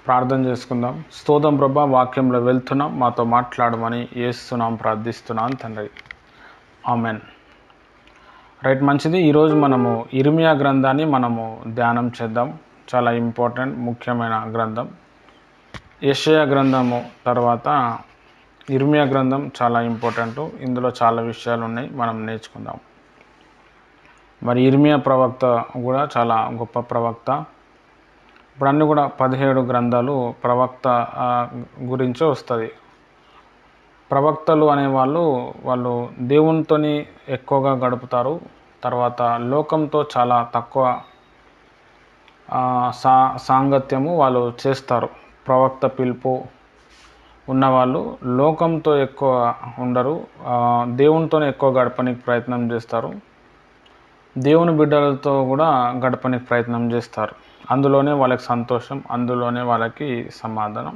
ప్రార్థన చేసుకుందాం. స్తోత్రం ప్రభా, వాక్యంలో వెళ్తున్నాం, మాతో మాట్లాడమని యేస్తున్నాం, ప్రార్థిస్తున్నాం తండ్రి. ఆమెన్. రైట్, మంచిది. ఈరోజు మనము ఇర్మియా గ్రంథాన్ని ధ్యానం చేద్దాం. చాలా ఇంపార్టెంట్, ముఖ్యమైన గ్రంథం. యెషయా గ్రంథము తర్వాత ఇర్మియా గ్రంథం చాలా ఇంపార్టెంట్. ఇందులో చాలా విషయాలు ఉన్నాయి, మనం నేర్చుకుందాం. మరి ఇర్మియా ప్రవక్త కూడా చాలా గొప్ప ప్రవక్త. ఇప్పుడు అన్నీ కూడా 17 గ్రంథాలు ప్రవక్త గురించే వస్తుంది. ప్రవక్తలు వాళ్ళు దేవునితోని ఎక్కువగా గడుపుతారు. తర్వాత లోకంతో చాలా తక్కువ సాంగత్యము వాళ్ళు చేస్తారు. ప్రవక్త పిలుపు ఉన్నవాళ్ళు లోకంతో ఎక్కువ ఉండరు, దేవునితోనే ఎక్కువ గడపడానికి ప్రయత్నం చేస్తారు. దేవుని బిడ్డలతో కూడా గడపడానికి ప్రయత్నం చేస్తారు. అందులోనే వాళ్ళకి సంతోషం, అందులోనే వాళ్ళకి సమాధానం.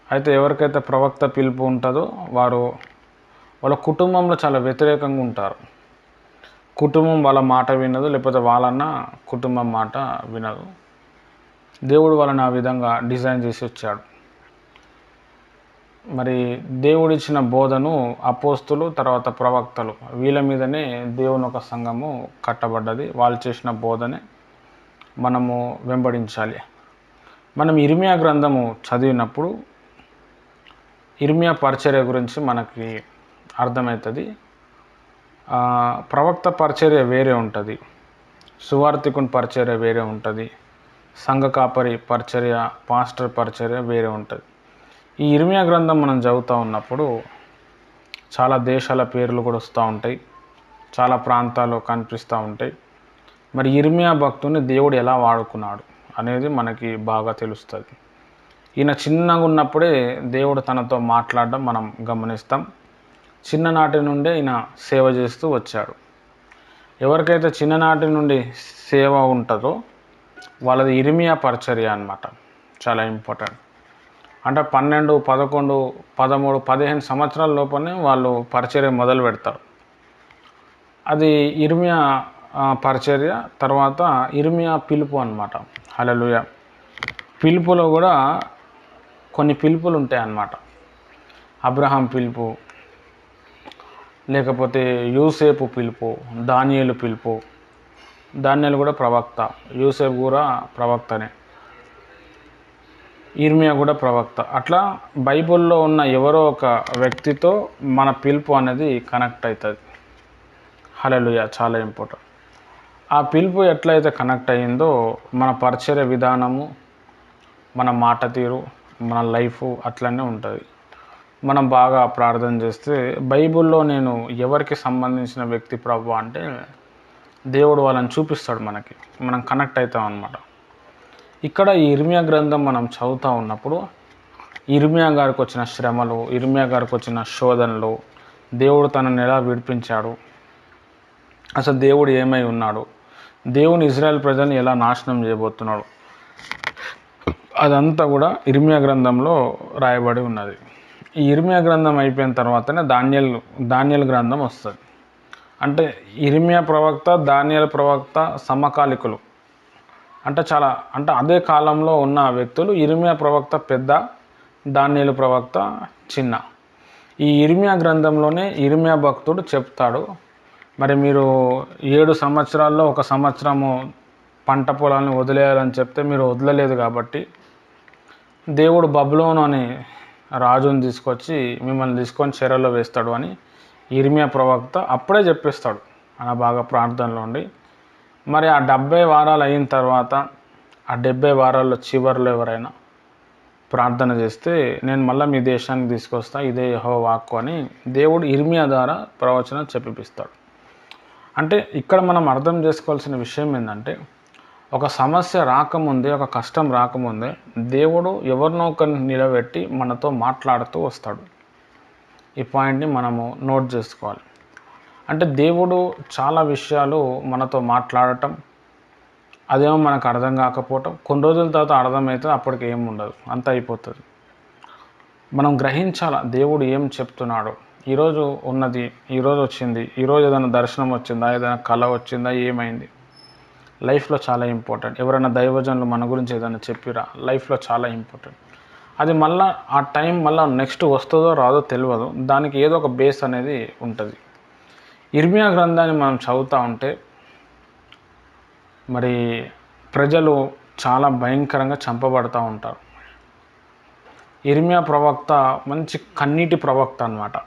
అయితే ఎవరికైతే ప్రవక్త పిలుపు ఉంటుందో వాళ్ళ కుటుంబంలో చాలా వ్యతిరేకంగా ఉంటారు. కుటుంబం వాళ్ళ మాట వినదు, లేకపోతే వాళ్ళన్న కుటుంబం మాట వినదు. దేవుడు వాళ్ళని ఆ విధంగా డిజైన్ చేసి వచ్చాడు. మరి దేవుడిచ్చిన బోధను అపోస్తులు, తర్వాత ప్రవక్తలు, వీళ్ళ మీదనే దేవుని ఒక సంఘము కట్టబడ్డది. వాళ్ళు చేసిన బోధనే మనము వెంబడించాలి. మనం ఇర్మియా గ్రంథము చదివినప్పుడు ఇర్మియా పరిచర్య గురించి మనకి అర్థమవుతుంది. ప్రవక్త పరిచర్య వేరే ఉంటుంది, సువార్థికుని పరిచర్య వేరే ఉంటుంది, సంఘ కాపరి పరిచర్య, పాస్టర్ పరిచర్య వేరే ఉంటుంది. ఈ ఇర్మియా గ్రంథం మనం చదువుతూ ఉన్నప్పుడు చాలా దేశాల పేర్లు కూడా వస్తూ ఉంటాయి, చాలా ప్రాంతాలు కనిపిస్తూ ఉంటాయి. మరి ఇర్మియా భక్తుని దేవుడు ఎలా వాడుకున్నాడు అనేది మనకి బాగా తెలుస్తుంది. ఈయన చిన్నగా ఉన్నప్పుడే దేవుడు తనతో మాట్లాడడం మనం గమనిస్తాం. చిన్ననాటి నుండే ఈయన సేవ చేస్తూ వచ్చాడు. ఎవరికైతే చిన్ననాటి నుండి సేవ ఉంటుందో వాళ్ళది ఇర్మియా పరిచర్య అన్నమాట. చాలా ఇంపార్టెంట్. అంటే 12, 11, 13, 15 సంవత్సరాల లోపలనే వాళ్ళు పరిచర్య మొదలు పెడతారు. అది ఇర్మియా పరిచర్య. తర్వాత ఇర్మియా పిలుపు అన్నమాట. హల్లెలూయా. పిలుపులో కూడా కొన్ని పిలుపులు ఉంటాయి అన్నమాట. అబ్రహాం పిలుపు, లేకపోతే యూసేపు పిలుపు, దానియేలు పిలుపు. దానియేలు కూడా ప్రవక్త, యూసేపు కూడా ప్రవక్తనే, ఇర్మియా కూడా ప్రవక్త. అట్లా బైబిల్లో ఉన్న ఎవరో ఒక వ్యక్తితో మన పిలుపు అనేది కనెక్ట్ అవుతుంది. హల్లెలూయా. చాలా ఇంపార్టెంట్. ఆ పిలుపు ఎట్లయితే కనెక్ట్ అయ్యిందో మన పరిచర్య విధానము, మన మాట తీరు, మన లైఫ్ అట్లనే ఉంటుంది. మనం బాగా ప్రార్థన చేస్తే బైబిల్లో నేను ఎవరికి సంబంధించిన వ్యక్తి ప్రభు అంటే దేవుడు వాళ్ళని చూపిస్తాడు మనకి, మనం కనెక్ట్ అవుతాం అన్నమాట. ఇక్కడ ఈ ఇర్మియా గ్రంథం మనం చదువుతూ ఉన్నప్పుడు ఇర్మియా గారికి వచ్చిన శ్రమలు, ఇర్మియా గారికి వచ్చిన శోధనలు, దేవుడు తనని ఎలా విడిపించాడు, అసలు దేవుడు ఏమై ఉన్నాడు, దేవుని ఇజ్రాయెల్ ప్రజల్ని ఎలా నాశనం చేయబోతున్నాడు, అదంతా కూడా ఇర్మియా గ్రంథంలో రాయబడి ఉన్నది. ఈ ఇర్మియా గ్రంథం అయిపోయిన తర్వాతనే దానియేలు గ్రంథం వస్తుంది. అంటే ఇర్మియా ప్రవక్త, దానియేలు ప్రవక్త సమకాలికులు. అంటే అదే కాలంలో ఉన్న వ్యక్తులు. ఇర్మియా ప్రవక్త పెద్ద, దానియేలు ప్రవక్త చిన్న. ఈ ఇర్మియా గ్రంథంలోనే ఇర్మియా భక్తుడు చెప్తాడు, మరి మీరు 7 సంవత్సరాల్లో 1 సంవత్సరము పంట పొలాన్ని వదిలేయాలని చెప్తే మీరు వదలలేదు కాబట్టి దేవుడు బబులోను అని రాజుని తీసుకొచ్చి మిమ్మల్ని తీసుకొని చెరలో వేస్తాడు అని ఇర్మియా ప్రవక్త అప్పుడే చెప్పేస్తాడు. ఆయన బాగా ప్రార్థనలో ఉండి. మరి ఆ 70 వారాలు అయిన తర్వాత ఆ 70 వారాల్లో చివరిలో ఎవరైనా ప్రార్థన చేస్తే నేను మళ్ళీ మీ దేశానికి తీసుకొస్తా, ఇదే యెహోవా వాక్కు అని దేవుడు ఇర్మియా ద్వారా ప్రవచనం చెప్పిస్తాడు. అంటే ఇక్కడ మనం అర్థం చేసుకోవాల్సిన విషయం ఏంటంటే, ఒక సమస్య రాకముందే, ఒక కష్టం రాకముందే దేవుడు ఎవరినో ఒకరిని నిలబెట్టి మనతో మాట్లాడుతూ వస్తాడు. ఈ పాయింట్ని మనము నోట్ చేసుకోవాలి. అంటే దేవుడు చాలా విషయాలు మనతో మాట్లాడటం, అదేమో మనకు అర్థం కాకపోవటం, కొన్ని రోజుల తర్వాత అర్థమవుతుంది, అప్పటికి ఏం ఉండదు, అంతా అయిపోతుంది. మనం గ్రహించాలా దేవుడు ఏం చెప్తున్నాడు. ఈరోజు ఉన్నది ఈరోజు వచ్చింది, ఈరోజు ఏదైనా దర్శనం వచ్చిందా, ఏదైనా కళ వచ్చిందా, ఏమైంది, లైఫ్లో చాలా ఇంపార్టెంట్. ఎవరైనా దైవజనులు మన గురించి ఏదైనా చెప్పిరా లైఫ్లో చాలా ఇంపార్టెంట్. అది మళ్ళీ ఆ టైం మళ్ళీ నెక్స్ట్ వస్తుందో రాదో తెలియదు. దానికి ఏదో ఒక బేస్ అనేది ఉంటుంది. ఇర్మియా గ్రంథాన్ని మనం చదువుతూ ఉంటే మరి ప్రజలు చాలా భయంకరంగా చంపబడుతూ ఉంటారు. ఇర్మియా ప్రవక్త మంచి కన్నీటి ప్రవక్త అన్నమాట.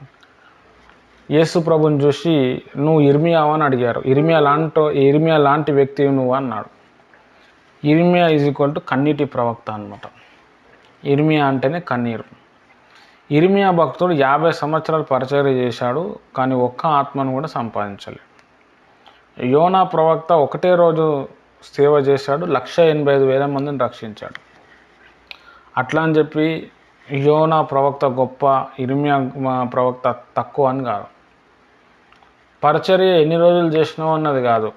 యేసు ప్రభుని చూసి నువ్వు ఇర్మియావా అని అడిగారు. ఇర్మియా లాంటి వ్యక్తి నువ్వు అన్నాడు. ఇర్మియా ఈజ్ ఈక్వల్ టు కన్నీటి ప్రవక్త అనమాట. ఇర్మియా అంటేనే కన్నీరు. ఇర్మియా భక్తుడు 50 సంవత్సరాలు పరిచర్య చేశాడు, కానీ ఒక్క ఆత్మను కూడా సంపాదించలేదు. యోనా ప్రవక్త ఒకటే రోజు సేవ చేశాడు, 185,000 మందిని రక్షించాడు. అట్లా అని చెప్పి యోనా ప్రవక్త గొప్ప, ఇర్మియా ప్రవక్త తక్కువ అని కాదు. పరిచర్య ఎన్ని రోజులు చేసినావు అన్నది కాదు,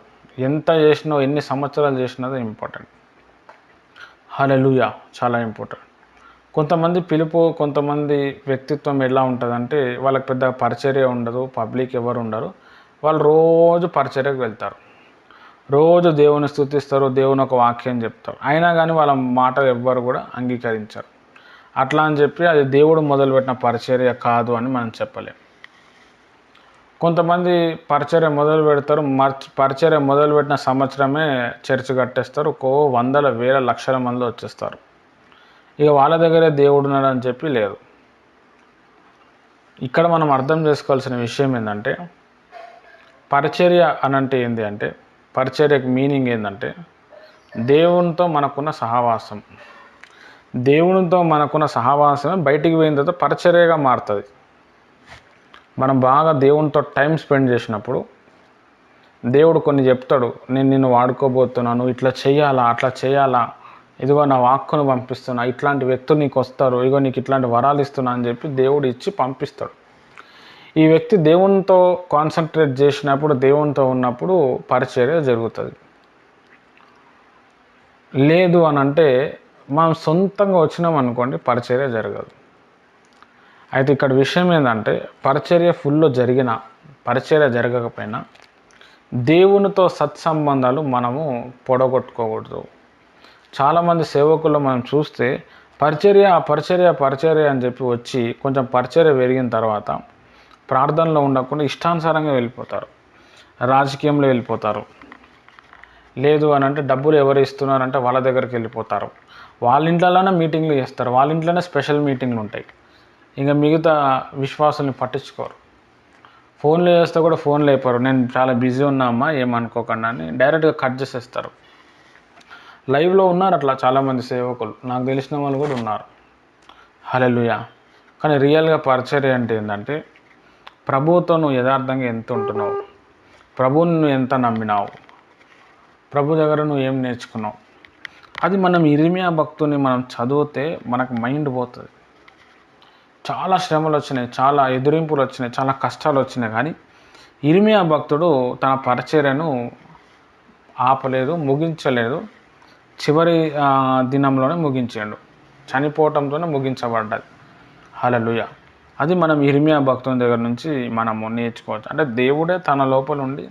ఎంత చేసినావు, ఎన్ని సంవత్సరాలు చేసినదో ఇంపార్టెంట్. హల్లెలూయా, చాలా ఇంపార్టెంట్. కొంతమంది పిలుపు, కొంతమంది వ్యక్తిత్వం ఎలా ఉంటుందంటే వాళ్ళకి పెద్ద పరిచర్య ఉండదు, పబ్లిక్ ఎవరు ఉండరు. వాళ్ళు రోజు పరిచర్యకు వెళ్తారు, రోజు దేవుని స్తుతిస్తారు, దేవుని ఒక వాక్యం చెప్తారు. అయినా కానీ వాళ్ళ మాటలు ఎవ్వరు కూడా అంగీకరించారు. అట్లా అని చెప్పి అది దేవుడు మొదలుపెట్టిన పరిచర్య కాదు అని మనం చెప్పలేం. కొంతమంది పరిచర్య మొదలు పెడతారు, పరిచర్య మొదలుపెట్టిన సంవత్సరమే చర్చ్ కట్టేస్తారు, వందల వేల లక్షల మంది వచ్చేస్తారు. ఇక వాళ్ళ దగ్గరే దేవుడు ఉన్నాడు అని చెప్పి లేదు. ఇక్కడ మనం అర్థం చేసుకోవాల్సిన విషయం ఏంటంటే పరిచర్య అనంటే ఏంటి అంటే, పరిచర్యకు మీనింగ్ ఏంటంటే దేవునితో మనకున్న సహవాసం. దేవునితో మనకున్న సహవాసమే బయటికి పోయిన తర్వాత పరిచర్యగా మారుతుంది. మనం బాగా దేవునితో టైం స్పెండ్ చేసినప్పుడు దేవుడు కొన్ని చెప్తాడు, నేను నిన్ను వాడుకోబోతున్నాను, ఇట్లా చేయాలా, అట్లా చేయాలా, ఇదిగో నా వాక్కును పంపిస్తున్నా, ఇట్లాంటి వ్యక్తులు నీకు వస్తారు, ఇదిగో నీకు ఇట్లాంటి వరాలు ఇస్తున్నా అని చెప్పి దేవుడు ఇచ్చి పంపిస్తాడు. ఈ వ్యక్తి దేవునితో కాన్సన్ట్రేట్ చేసినప్పుడు, దేవునితో ఉన్నప్పుడు పరిచర్య జరుగుతుంది. లేదు అని అంటే మనం సొంతంగా వచ్చినాం అనుకోండి, పరిచర్య జరగదు. అయితే ఇక్కడ విషయం ఏంటంటే పరిచర్య ఫుల్లో జరిగిన, పరిచర్య జరగకపోయినా దేవునితో సత్సంబంధాలు మనము పొడగొట్టుకోకూడదు. చాలామంది సేవకుల్లో మనం చూస్తే పరిచర్య అని చెప్పి వచ్చి కొంచెం పరిచర్య పెరిగిన తర్వాత ప్రార్థనలో ఉండకుండా ఇష్టానుసారంగా వెళ్ళిపోతారు, రాజకీయంలో వెళ్ళిపోతారు. లేదు అని అంటే డబ్బులు ఎవరు ఇస్తున్నారంటే వాళ్ళ దగ్గరికి వెళ్ళిపోతారు, వాళ్ళ ఇంట్లోనే మీటింగ్లు చేస్తారు, వాళ్ళ ఇంట్లోనే స్పెషల్ మీటింగ్లు ఉంటాయి. ఇంకా మిగతా విశ్వాసాన్ని పట్టించుకోరు. ఫోన్లు చేస్తే కూడా ఫోన్లు అయిపోరు, నేను చాలా బిజీ ఉన్నా అమ్మా ఏమనుకోకుండా అని డైరెక్ట్గా కట్ చేసేస్తారు. లైవ్లో ఉన్నారు అట్లా చాలామంది సేవకులు, నాకు తెలిసిన వాళ్ళు కూడా ఉన్నారు. హల్లెలూయా. కానీ రియల్గా పరిచర్య అంటే ఏంటంటే ప్రభువుతో నువ్వు యథార్థంగా ఎంత ఉంటున్నావు, ప్రభువుని నువ్వు ఎంత నమ్మినావు, ప్రభు దగ్గర నువ్వు ఏం నేర్చుకున్నావు. అది మనం ఇర్మియా భక్తుని మనం చదివితే మనకు మైండ్ పోతుంది. చాలా శ్రమలు వచ్చినాయి, చాలా ఎదురింపులు వచ్చినాయి, చాలా కష్టాలు వచ్చినాయి, కానీ ఇర్మియా భక్తుడు తన పరిచర్యను ఆపలేదు, ముగించలేదు. చివరి దినంలోనే ముగించాడు, చనిపోవటంతోనే ముగించబడ్డది. హల్లెలూయా. అది మనం ఇర్మియా భక్తుని దగ్గర నుంచి మనము నేర్చుకోవచ్చు. అంటే దేవుడే తన లోపల ఉండి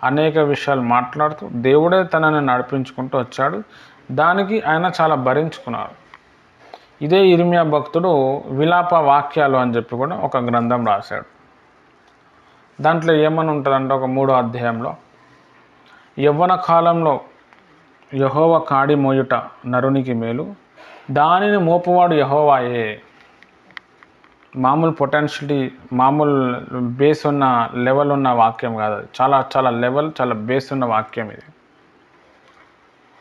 అనేక విషయాలు మాట్లాడుతూ దేవుడే తనని నడిపించుకుంటూ వచ్చాడు. దానికి ఆయన చాలా భరించుకున్నాడు. ఇదే ఇర్మియా భక్తుడు విలాప వాక్యాలు అని చెప్పి కూడా ఒక గ్రంథం రాశాడు. దాంట్లో ఏమని ఉంటుందంటే ఒక 3వ అధ్యాయంలో, యవ్వన కాలంలో యెహోవా కాడి మోయుట నరునికి మేలు, దానిని మోపువాడు యెహోవాయే. మామూలు పొటెన్షియలిటీ, మామూలు బేస్ ఉన్న లెవెల్ ఉన్న వాక్యం కాదు, అది చాలా చాలా లెవెల్, చాలా బేస్ ఉన్న వాక్యం ఇది.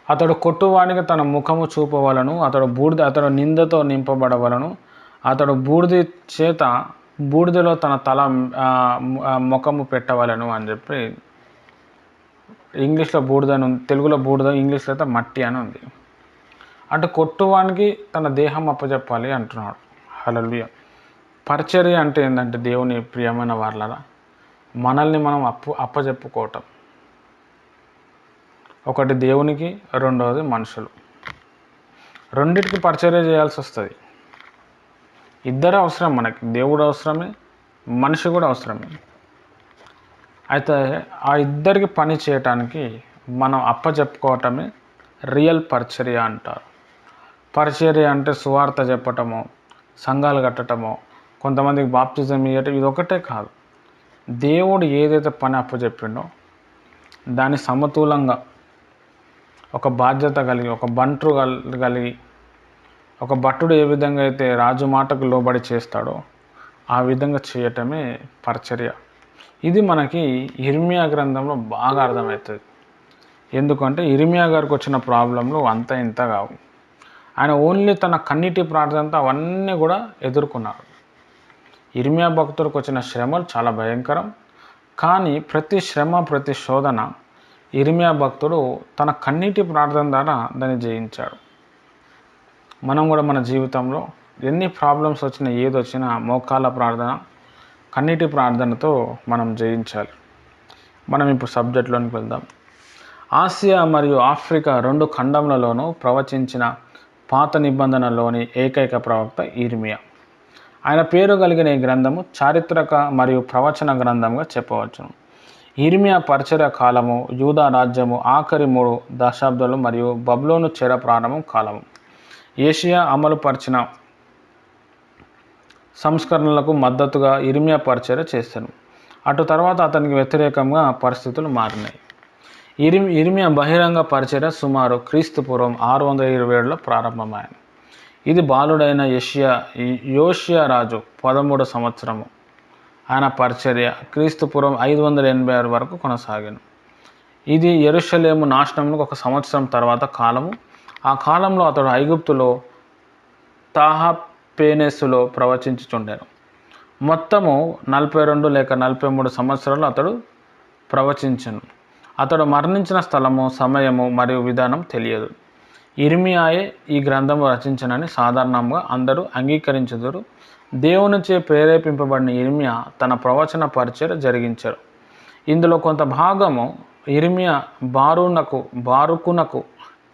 అతడు కొట్టువానికి తన ముఖము చూపవలను, అతడు నిందతో నింపబడవలను, అతడు బూడిదలో తన తల ముఖము పెట్టవలను అని చెప్పి ఇంగ్లీష్లో బూడిద అని ఉంది, తెలుగులో బూడిద, ఇంగ్లీష్లో అయితే మట్టి అని ఉంది. అంటే కొట్టువానికి తన దేహం అప్పచెప్పాలి అంటున్నాడు. హల్లెలూయా. పరిచర్య అంటే ఏంటంటే దేవుని ప్రియమైన వాళ్ళరా మనల్ని మనం అప్పచెప్పుకోవటం. ఒకటి దేవునికి, రెండవది మనుషులు. రెండిటికి పరిచర్య చేయాల్సి వస్తుంది. ఇద్దరు అవసరం మనకి, దేవుడు అవసరమే, మనిషి కూడా అవసరమే. అయితే ఆ ఇద్దరికి పని చేయటానికి మనం అప్పచెప్పుకోవటమే రియల్ పరిచర్య అంటారు. పరిచర్య అంటే సువార్త చెప్పటమో, సంఘాలు కట్టటమో, కొంతమందికి బాప్తిజం ఇవ్వటం, ఇది ఒకటే కాదు. దేవుడు ఏదైతే పని అప్పచెప్పిండో దాన్ని సమతూలంగా ఒక బాధ్యత కలిగి, ఒక బంటు కలిగి, ఒక భట్టుడు ఏ విధంగా అయితే రాజు మాటకు లోబడి చేస్తాడో ఆ విధంగా చేయటమే పరిచర్య. ఇది మనకి ఇర్మియా గ్రంథంలో బాగా అర్థమవుతుంది. ఎందుకంటే ఇర్మియా గారికి వచ్చిన ప్రాబ్లంలు అంత ఇంత కావు. ఆయన ఓన్లీ తన కన్నీటి ప్రార్థనతో అవన్నీ కూడా ఎదుర్కొన్నారు. ఇర్మియా భక్తుడికి వచ్చిన శ్రమలు చాలా భయంకరం. కానీ ప్రతి శ్రమ, ప్రతి శోధన ఇర్మియా భక్తుడు తన కన్నీటి ప్రార్థన ద్వారా దాన్ని జయించాడు. మనం కూడా మన జీవితంలో ఎన్ని ప్రాబ్లమ్స్ వచ్చినా, ఏది వచ్చినా మోకాళ్ళ ప్రార్థన, కన్నీటి ప్రార్థనతో మనం జయించాలి. మనం ఇప్పుడు సబ్జెక్ట్లోనికి వెళ్దాం. ఆసియా మరియు ఆఫ్రికా 2 ఖండములలోనూ ప్రవచించిన పాత నిబంధనలోని ఏకైక ప్రవక్త ఇర్మియా. ఆయన పేరు కలిగిన ఈ గ్రంథము చారిత్రక మరియు ప్రవచన గ్రంథంగా చెప్పవచ్చును. ఇర్మియా పరిచర్య కాలము యూదా రాజ్యము ఆఖరి 3 దశాబ్దాలు మరియు బబులోను చెర ప్రారంభం కాలము. ఏషియా అమలుపరిచిన సంస్కరణలకు మద్దతుగా ఇర్మియా పరిచర్య చేశాను. అటు తర్వాత అతనికి వ్యతిరేకంగా పరిస్థితులు మారినాయి. ఇర్మియా బహిరంగ పరిచర్య సుమారు క్రీస్తుపూర్వం 627లో ప్రారంభమైంది. ఇది బాలుడైన యోషియా రాజు 13వ సంవత్సరము ఆయన పరిచర్య క్రీస్తుపూర్వం 586 వరకు కొనసాగాను. ఇది యెరూషలేము నాశనమునకు 1 సంవత్సరం తర్వాత కాలము. ఆ కాలంలో అతడు ఐగుప్తులో తాహపేనెసులో ప్రవచించుచుండెను. మొత్తము 42 లేక 43 సంవత్సరాలు అతడు ప్రవచించెను. అతడు మరణించిన స్థలము, సమయము మరియు విధానం తెలియదు. ఇర్మియాయే ఈ గ్రంథము రచించనని సాధారణంగా అందరూ అంగీకరించుదురు. దేవునిచే ప్రేరేపింపబడిన ఇర్మియా తన ప్రవచన పరిచర్య జరిగించారు. ఇందులో కొంత భాగము ఇర్మియా బారూకునకు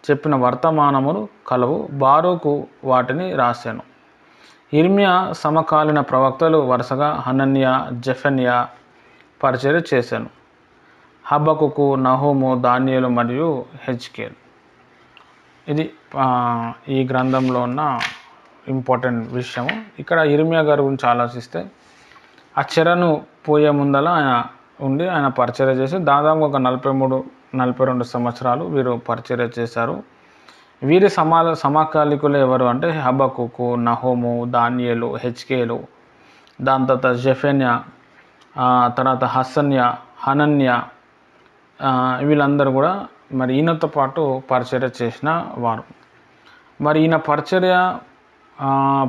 చెప్పిన వర్తమానములు కలవు. బారూకు వాటిని రాశాను. ఇర్మియా సమకాలీన ప్రవక్తలు వరుసగా హనన్యా, జెఫన్యా పరిచర్య చేశాను. హబకుకు, నహూము, దానియేలు మరియు హెజ్కేల్. ఇది ఈ గ్రంథంలో ఉన్న ఇంపార్టెంట్ విషయము. ఇక్కడ ఇర్మియా గారి గురించి ఆలోచిస్తే ఆ చెరను పోయే ముందల ఆయన పరిచర్య చేసి దాదాపు ఒక 43-42 సంవత్సరాలు వీరు పరిచర్య చేశారు. వీరి సమకాలికులు ఎవరు అంటే హబకుకు, నహూము, దానియేలు, హెజ్కేలు, దాని తర్వాత జెఫన్యా, తర్వాత హనన్యా, వీళ్ళందరూ కూడా మరి ఈయనతో పాటు పరిచర్య చేసిన వారు. మరి ఈయన పరిచర్య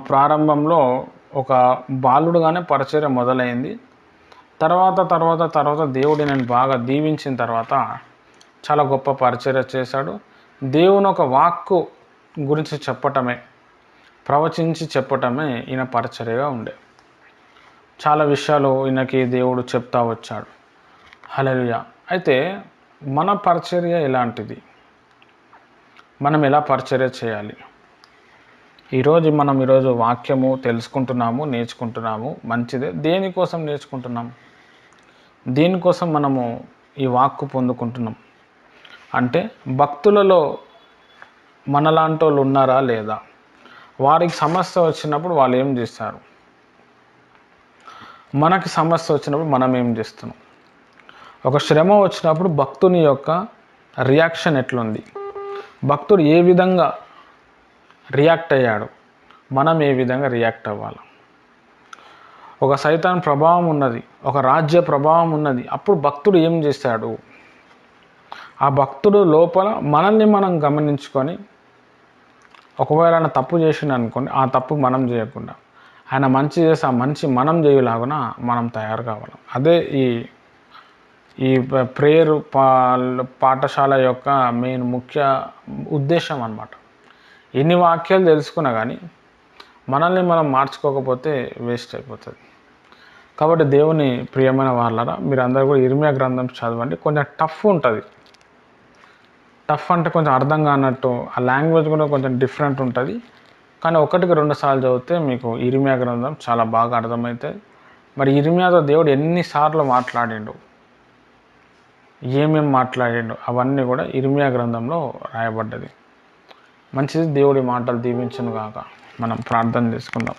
ప్రారంభంలో ఒక బాలుడుగానే పరిచర్య మొదలైంది. తర్వాత దేవుడు నేను బాగా దీవించిన తర్వాత చాలా గొప్ప పరిచర్య చేశాడు. దేవుని ఒక వాక్కు గురించి చెప్పటమే, ప్రవచించి చెప్పటమే ఈయన పరిచర్యగా ఉండే. చాలా విషయాలు ఈయనకి దేవుడు చెప్తా వచ్చాడు. హల్లెలూయా. అయితే మన పరిచర్య ఎలాంటిది? మనం ఎలా పరిచర్య చేయాలి? ఈరోజు వాక్యము తెలుసుకుంటున్నాము, నేర్చుకుంటున్నాము, మంచిదే. దేనికోసం నేర్చుకుంటున్నాం? దేనికోసం మనము ఈ వాక్కు పొందుకుంటున్నాం అంటే భక్తులలో మనలాంటి వాళ్ళు ఉన్నారా లేదా? వారికి సమస్య వచ్చినప్పుడు వాళ్ళు ఏం చేస్తారు? మనకి సమస్య వచ్చినప్పుడు మనం ఏం చేస్తున్నాం? ఒక శ్రమ వచ్చినప్పుడు భక్తుని యొక్క రియాక్షన్ ఎట్లుంది? భక్తుడు ఏ విధంగా రియాక్ట్ అయ్యాడు? మనం ఏ విధంగా రియాక్ట్ అవ్వాలి? ఒక సైతాన్ ప్రభావం ఉన్నది, ఒక రాజ్య ప్రభావం ఉన్నది. అప్పుడు భక్తుడు ఏం చేశాడు? ఆ భక్తుడు లోపల మనల్ని మనం గమనించుకొని, ఒకవేళ ఆయన తప్పు చేసిండు అనుకోండి, ఆ తప్పు మనం చేయకుండా ఆయన మంచి చేసి ఆ మంచి మనం చేయలాగున మనం తయారు కావాలి. అదే ఈ ప్రేయర్ పాఠశాల యొక్క మెయిన్ ముఖ్య ఉద్దేశం అన్నమాట. ఎన్ని వాక్యాలు తెలుసుకున్నా కానీ మనల్ని మనం మార్చుకోకపోతే వేస్ట్ అయిపోతుంది. కాబట్టి దేవుని ప్రియమైన వాళ్ళరా, మీరు అందరూ కూడా ఇర్మియా గ్రంథం చదవండి. కొంచెం టఫ్ ఉంటుంది. టఫ్ అంటే కొంచెం అర్థం కానట్టు, ఆ లాంగ్వేజ్ కూడా కొంచెం డిఫరెంట్ ఉంటుంది. కానీ 1-2 సార్లు చదివితే మీకు ఇర్మియా గ్రంథం చాలా బాగా అర్థమవుతుంది. మరి ఇర్మియాతో దేవుడు ఎన్నిసార్లు మాట్లాడిండు? ఏమేం మాట్లాడిండు అవన్నీ కూడా ఇర్మియా గ్రంథంలో రాయబడ్డది. మంచిది, దేవుడి మాటలు దీవించును గాక. మనం ప్రార్థన చేసుకుందాం.